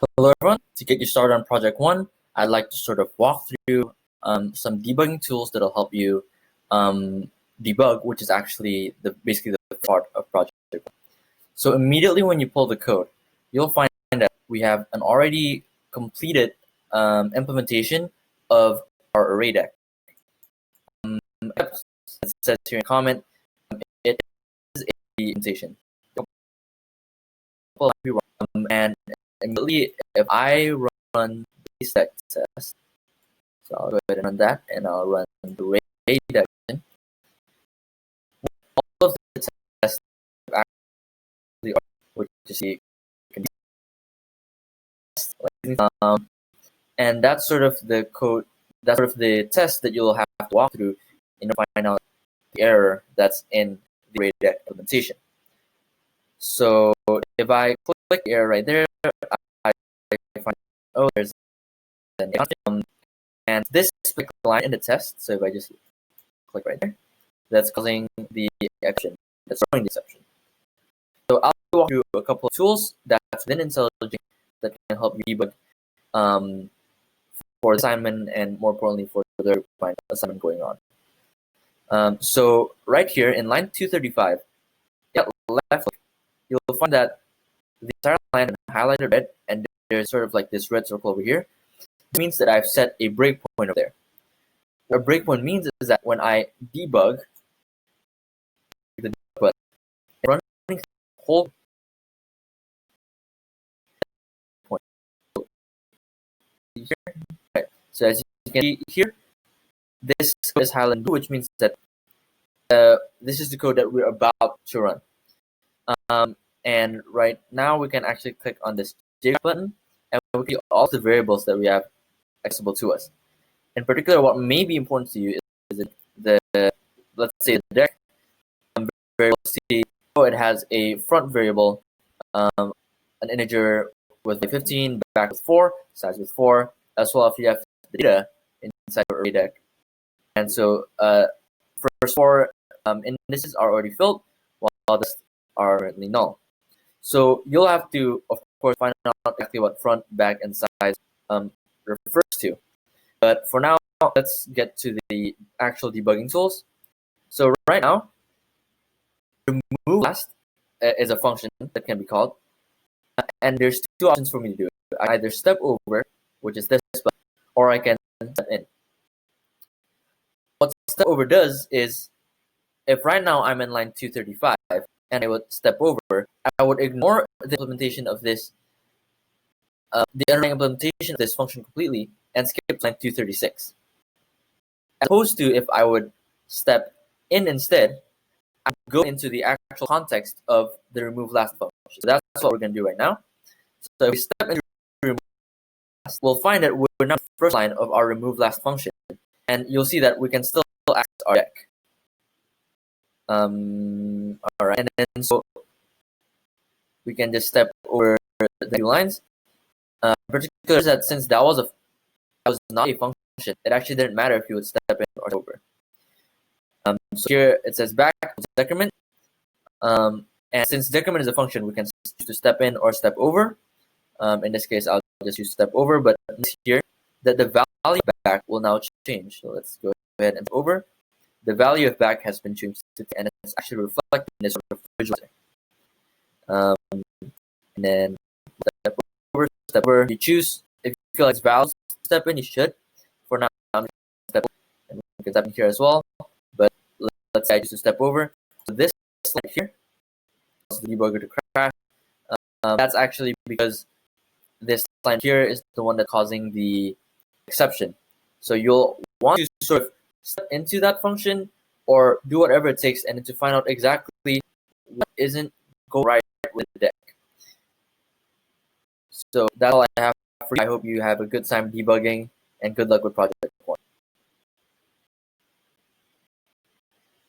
Hello everyone. To get you started on project one, I'd like to sort of walk through some debugging tools that'll help you debug, which is actually basically the part of project one. So immediately when you pull the code, you'll find that we have an already completed implementation of our array deck. It says here in comment, it is a implementation. And immediately, if I run base deck test, so I'll go ahead and run that, and I'll run the array deck. All of the tests actually are, which is the and that's sort of the code, that's sort of the test that you'll have to walk through in order to find out the error that's in the array deck implementation. So if I click the error right there, I find, oh, there's an and this specific line in the test, so if I just click right there, that's causing the exception, that's throwing the exception. So I'll walk through a couple of tools that's within IntelliJ that can help you debug for the assignment and more importantly for the assignment going on. So right here in line 235, left click, you'll find that the entire line is highlighted red and there's sort of like this red circle over here. This means that I've set a breakpoint over there. What a breakpoint means is that when I debug the debug button, running the whole point. Right. So as you can see here, this is highlighted blue, which means that this is the code that we're about to run. And right now we can actually click on this J button and we can see all the variables that we have accessible to us. In particular, what may be important to you is the let's say the deck variable. See, it has a front variable, an integer with 15, back with 4, size with 4, as well as you have the data inside your array deck. And so first 4 indices are already filled, while others are currently null. So you'll have to, of course, find out exactly what front, back, and size refers to. But for now, let's get to the actual debugging tools. So right now, remove last is a function that can be called, and there's two options for me to do it. I either step over, which is this button, or I can step in. What step over does is, if right now I'm in line 235 and I would step over, I would ignore the implementation of this, the underlying implementation of this function completely and skip line 236. As opposed to if I would step in instead, I would go into the actual context of the remove last function. So that's what we're going to do right now. So if we step into remove last, we'll find that we're now the first line of our remove last function, and you'll see that we can still access our deck. All right, and then so we can just step over the two lines. Particularly that since that was not a function, it actually didn't matter if you would step in or over. So here it says back decrement, and since decrement is a function, we can choose to step in or step over. In this case, I'll just use step over, but here that the value of back will now change. So let's go ahead and over. The value of back has been changed to 10, and it's actually reflected in this sort of visualizer. And then step over. You choose if you feel like it's valid step in, you should. For now, I'm going to step over, and we can step in here as well. But let's say I choose to step over. So this slide here, the debugger to crash. That's actually because this line here is the one that's causing the exception. So you'll want to sort of step into that function or do whatever it takes and to find out exactly what isn't going right with the deck. So that's all I have for you. I hope you have a good time debugging and good luck with project.